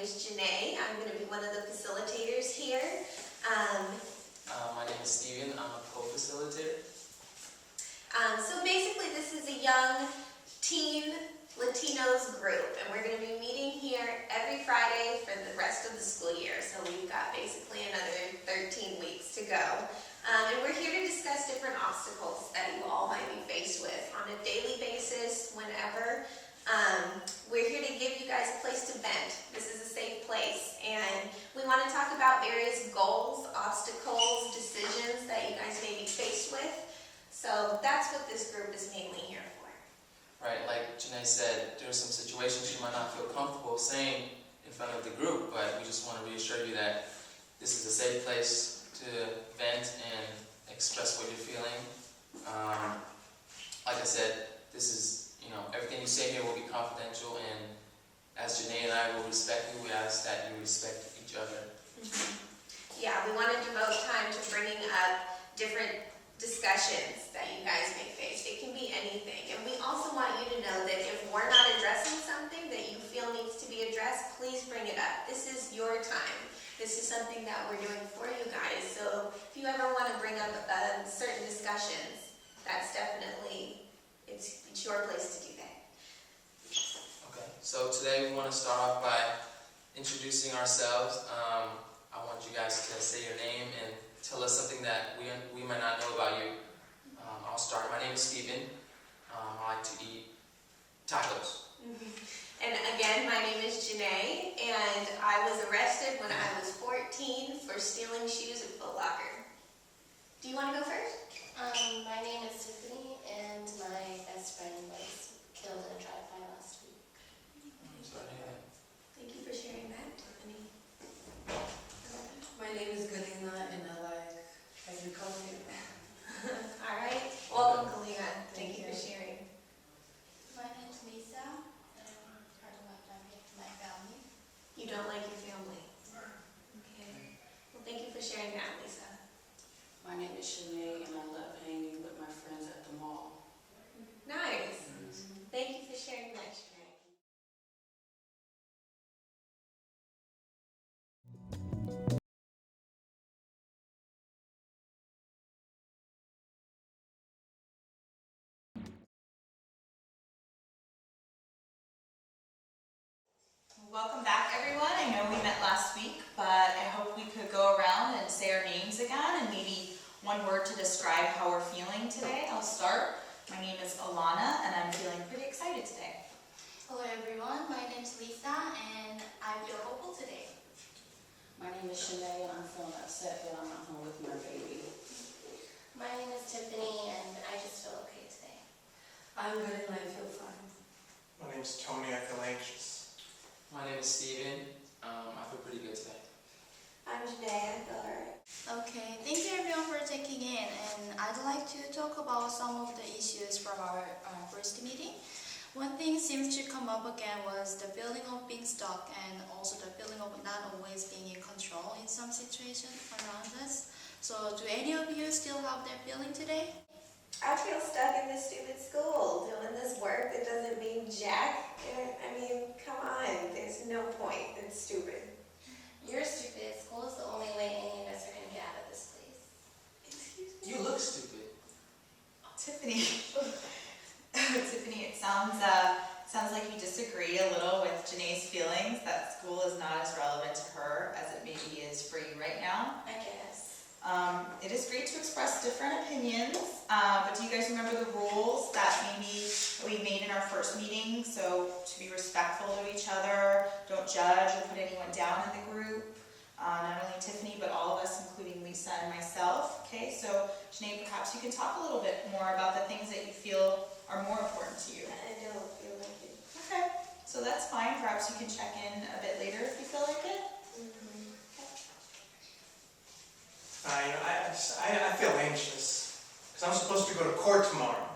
is Janae. I'm going to be one of the facilitators here. My name is Steven. I'm a co-facilitator. So basically this is a young teen Latinos group, and we're going to be meeting here every Friday for the rest of the school year. So we've got basically another 13 weeks to go. And we're here to discuss different obstacles that you all might be faced with on a daily basis, whenever. We're here to give you guys a place to vent. This is a safe place, and we want to talk about various goals, obstacles, decisions that you guys may be faced with. So that's what this group is mainly here for. Right, like Janae said, there are some situations you might not feel comfortable saying in front of the group, but we just want to reassure you that this is a safe place to vent and express what you're feeling. Like I said, this is, everything you say here will be confidential, and as Janae and I will respect you, we ask that you respect each other. Mm-hmm. Yeah, we want to devote time to bringing up different discussions that you guys may face. It can be anything. And we also want you to know that if we're not addressing something that you feel needs to be addressed, please bring it up. This is your time. This is something that we're doing for you guys. So if you ever want to bring up certain discussions, that's definitely, it's your place to do that. Okay, so today we want to start off by introducing ourselves. I want you guys to say your name and tell us something that we might not know about you. I'll start. My name is Steven. I like to eat tacos. Mm-hmm. And again, my name is Janae, and I was arrested when I was 14 for stealing shoes at Foot Locker. Do you want to go first? My name is Tiffany, and my best friend was killed in a drive-by last week. I'm sorry to hear that. Thank you for sharing that, Tiffany. My name is Galina, and I like agriculture. All right. Welcome, Kalina. Thank you for sharing. My name is Lisa, and I'm part of my family. You don't like your family. Okay. Well, thank you for sharing that, Lisa. My name is Shanae, and I love hanging with my friends at the mall. Nice. Thank you for sharing that, Shanae. Welcome back, everyone. I know we met last week, but I hope we could go around and say our names again and maybe one word to describe how we're feeling today. I'll start. My name is Alana, and I'm feeling pretty excited today. Hello everyone, my name is Lisa, and I feel hopeful today. My name is Shanae, and I'm feeling upset that I'm not home with my baby. My name is Tiffany, and I just feel okay today. I'm good, and I feel fine. My name is Tony. I feel anxious. My name is Steven. I feel pretty good today. I'm Janae. I feel alright. Okay, thank you everyone for taking in, and I'd like to talk about some of the issues from our first meeting. One thing seems to come up again was the feeling of being stuck, and also the feeling of not always being in control in some situations around us. So do any of you still have that feeling today? I feel stuck in this stupid school doing this work that doesn't mean jack. I mean, come on. There's no point. It's stupid. You're stupid. School is the only way any of us are going to get out of this place. Excuse me? You look stupid. Tiffany. Tiffany, it sounds like you disagree a little with Janae's feelings that school is not as relevant to her as it maybe is for you right now. I guess. It is great to express different opinions, but do you guys remember the rules that maybe we made in our first meeting? So to be respectful to each other, don't judge or put anyone down in the group. Not only Tiffany, but all of us, including Lisa and myself. Okay, so Janae, perhaps you can talk a little bit more about the things that you feel are more important to you. I don't feel like it. Okay, so that's fine. Perhaps you can check in a bit later if you feel like it. I feel anxious because I'm supposed to go to court tomorrow.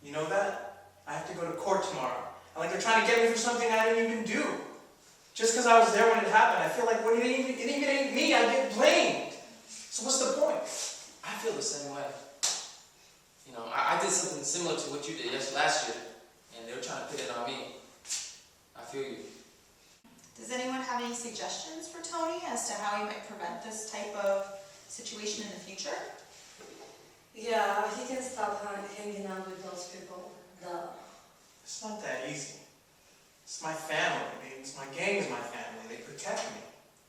You know that? I have to go to court tomorrow. And like they're trying to get me for something I didn't even do. Just because I was there when it happened, I feel like when it even ain't me, I get blamed. So what's the point? I feel the same way. I did something similar to what you did last year, and they were trying to put it on me. I feel you. Does anyone have any any suggestions for Tony as to how he might prevent this type of situation in the future? Yeah, he can stop hanging out with those people. It's not that easy. It's my family. My gang is my family. They protect me.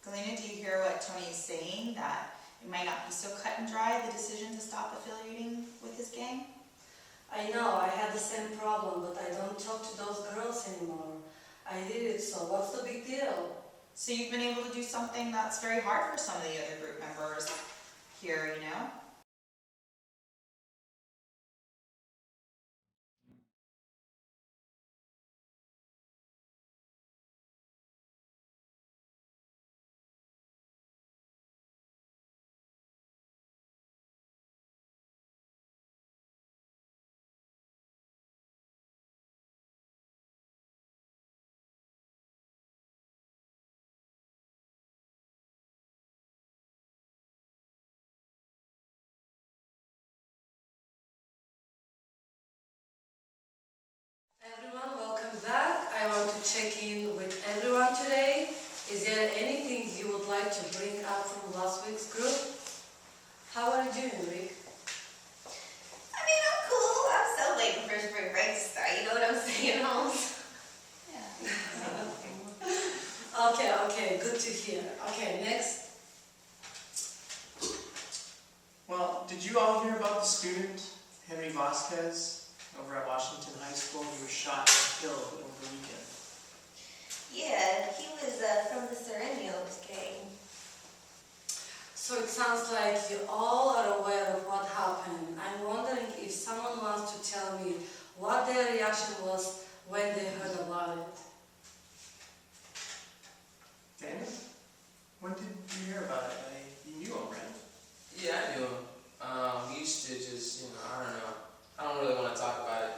Galena, do you hear what Tony is saying? That it might not be so cut and dry, the decision to stop affiliating with his gang? I know, I had the same problem, but I don't talk to those girls anymore. I did it, so what's the big deal? So you've been able to do something that's very hard for some of the other group members here, you know? Everyone, welcome back. I want to check in with everyone today. Is there anything you would like to bring up from last week's group? How are you doing, Rick? I mean, I'm cool. I'm still waiting for spring break to start. You know what I'm saying, Holmes? Okay, good to hear. Okay, next. Well, did you all hear about the student, Henry Vasquez, over at Washington High School? He was shot and killed over the weekend. Yeah, he was from the Serenios gang. So it sounds like you all are aware of what happened. I'm wondering if someone wants to tell me what their reaction was when they heard about it. Daniel, when did you hear about it? You knew him, right? Yeah, I knew him. We used to just, I don't know. I don't really want to talk about it.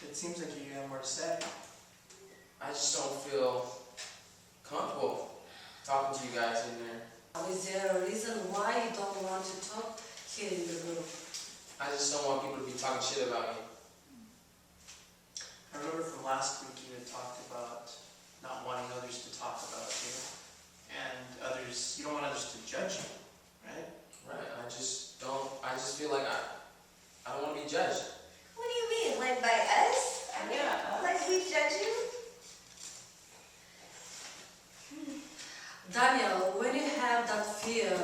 It seems like you have more to say. I just don't feel comfortable talking to you guys in there. Is there a reason why you don't want to talk here in the group? I just don't want people to be talking shit about me. I remember from last week you had talked about not wanting others to talk about you. And others, you don't want others to judge you, right? Right, I just feel like I don't want to be judged. What do you mean? Like by us? I mean, Yeah, us. like we judge you? Daniel, when you have that fear,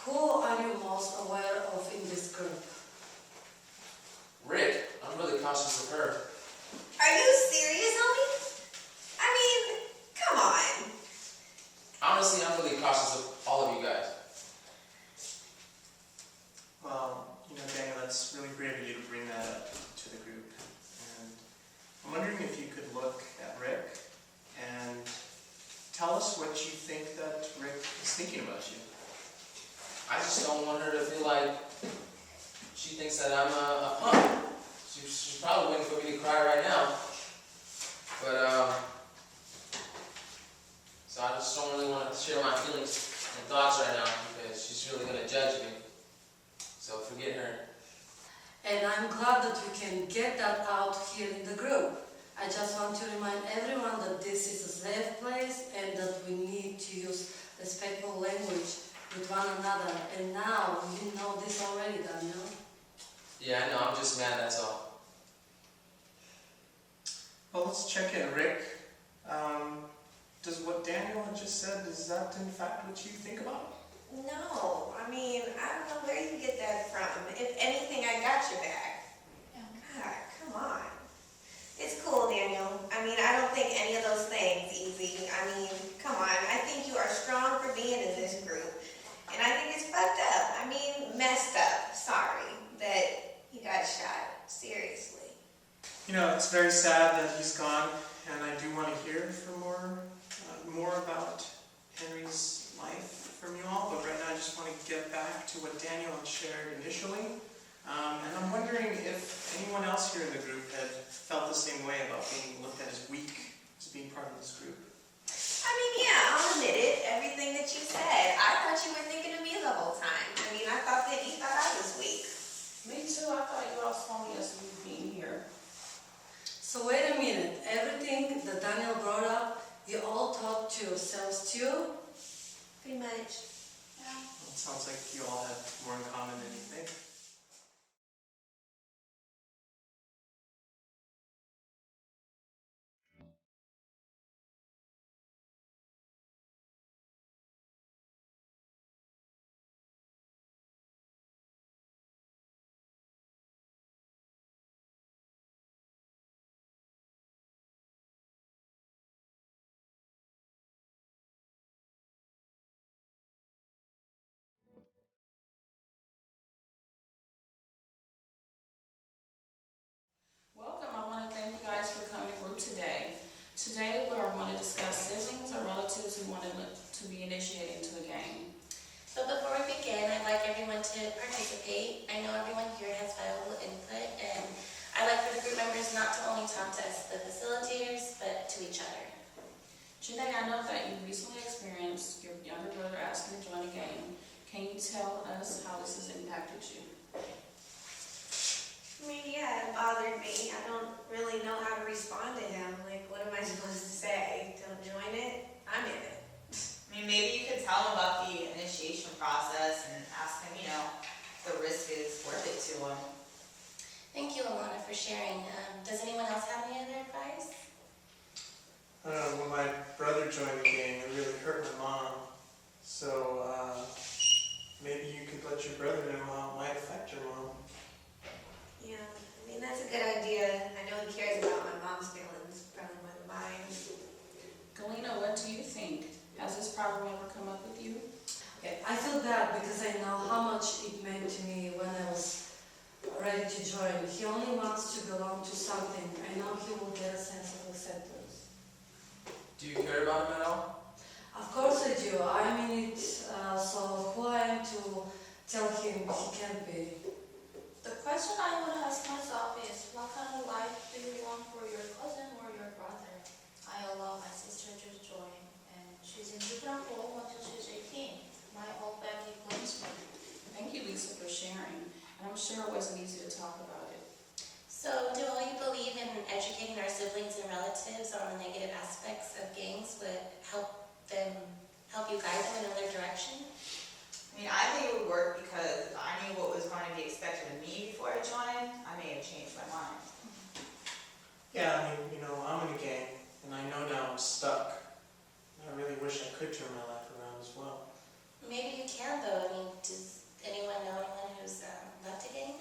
who are you most aware of in this group? Rick, I'm really cautious of her. Are you serious, homie? I mean, come on. Honestly, I'm really cautious of all of you guys. Well, Daniel, that's really brave of you to bring that up to the group. And I'm wondering if you could look at Rick and tell us what you think that Rick is thinking about you. I just don't want her to feel like she thinks that I'm a punk. She's probably waiting for me to cry right now. But, so I just don't really want to share my feelings and thoughts right now because she's really going to judge me. So forget her. And I'm glad that we can get that out here in the group. I just want to remind everyone that this is a safe place and that we need to use respectful language with one another. And now, you know this already, Daniel. Yeah, I know. I'm just mad, that's all. Well, let's check in. Rick, does what Daniel had just said, is that in fact what you think about? No, I mean, I don't know where you get that from. If anything, I got your back. God, come on. It's cool, Daniel. I mean, I don't think any of those things easy. I mean, come on. I think you are strong for being in this group. And I think it's fucked up. I mean, messed up. Sorry that he got shot. Seriously. It's very sad that he's gone, and I do want to hear from more about Henry's life from you all, but right now I just want to get back to what Daniel had shared initially. And I'm wondering if anyone else here in the group had felt the same way about being looked at as weak as being part of this group. I mean, yeah, I'll admit it. Everything that you said. I thought you were thinking of me the whole time. I mean, I thought that you thought I was weak. Me too, I thought you all saw me as we being here. So wait a minute. Everything that Daniel brought up, you to yourselves too. Pretty much. It sounds like you all have more in common than you think. Welcome, I want to thank you guys for coming to group today. Today we are going to discuss siblings or relatives who want to be initiated into the game. So before we begin, I'd like everyone to participate. I know everyone here has valuable input, and I'd like for the group members not to only talk to us, the facilitators, but to each other. Janae, I know that you recently experienced your younger brother asking to join a game. Can you tell us how this has impacted you? I mean, yeah, it bothered me. I don't really know how to respond to him. Like, what am I supposed to say? Don't join it? I'm in it. I mean, maybe you could tell him about the initiation process and ask him, if the risk is worth it to him. Thank you, Alana, for sharing. Does anyone else have any other advice? When my brother joined the game, it really hurt my mom. So maybe you could let your brother know how it might affect your mom. Yeah, I mean, that's a good idea. I know he cares about my mom's feelings, probably more than mine. Galena, what do you think? Has this problem ever come up with you? Okay, I feel bad because I know how much it meant to me when I was ready to join. He only wants to belong to something. I know he will get a sense of acceptance. Do you care about him at all? Of course I do. I mean it, so who I am to tell him he can't be. The question I would ask myself is, what kind of life do you want for your cousin or your brother? I allow my sister to join, and she's in juvenile hall until she's 18. My whole family blames me. Thank you, Lisa, for sharing. And I'm sure it wasn't easy to talk about it. So, do all you believe in educating our siblings and relatives on the negative aspects of gangs would help you guide them in another direction? I mean, I think it would work because if I knew what was going to be expected of me before I joined, I may have changed my mind. Yeah, I mean, I'm in a gang, and I know now I'm stuck. I really wish I could turn my life around as well. Maybe you can, though. I mean, does anyone know anyone who's left a gang?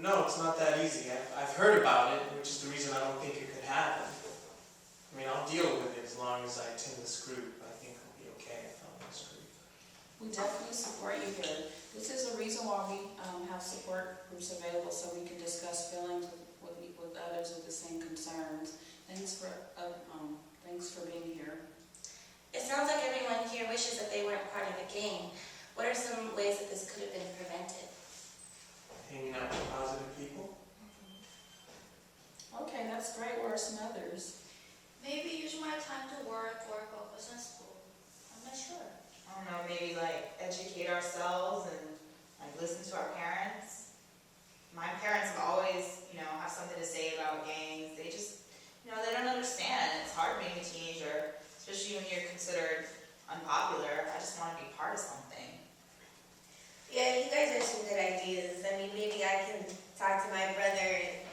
No, it's not that easy. I've heard about it, which is the reason I don't think it could happen. I mean, I'll deal with it as long as I attend this group. I think I'll be okay if I'm in this group. We definitely support you here. This is the reason why we have support groups available, so we can discuss feelings with others with the same concerns. Thanks for being here. It sounds like everyone here wishes that they weren't part of a gang. What are some ways that this could have been prevented? Hanging out with positive people. Okay, that's great. What are some others? Maybe use my time to work or focus on school. I'm not sure. I don't know, maybe educate ourselves and listen to our parents. My parents have always, have something to say about gangs. They just, they don't understand. It's hard being a teenager, especially when you're considered unpopular. I just want to be part of something. Yeah, you guys have some good ideas. I mean, maybe I can talk to my brother and,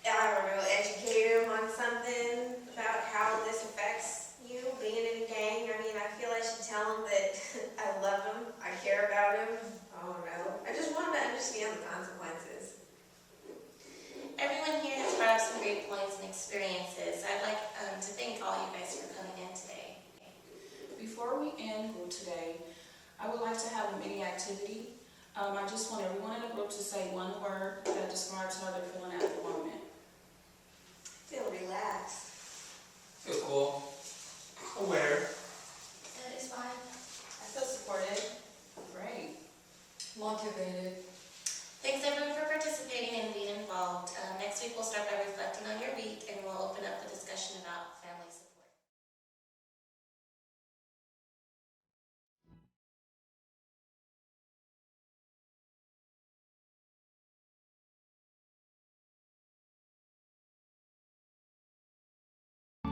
I don't know, educate him on something about how this affects you being in a gang. I mean, I feel I should tell him that I love him, I care about him. I don't know. I just want him to understand the consequences. Everyone here has brought up some great points and experiences. I'd like to thank all you guys for coming in today. Before we end group today, I would like to have a mini activity. I just want everyone in the group to say one word that describes how they're feeling at the moment. Feel relaxed. Feel cool. Aware. Satisfied. I feel supported. Great. Motivated. Thanks everyone for participating and being involved. Next week we'll start by reflecting on your week and we'll open up the discussion about family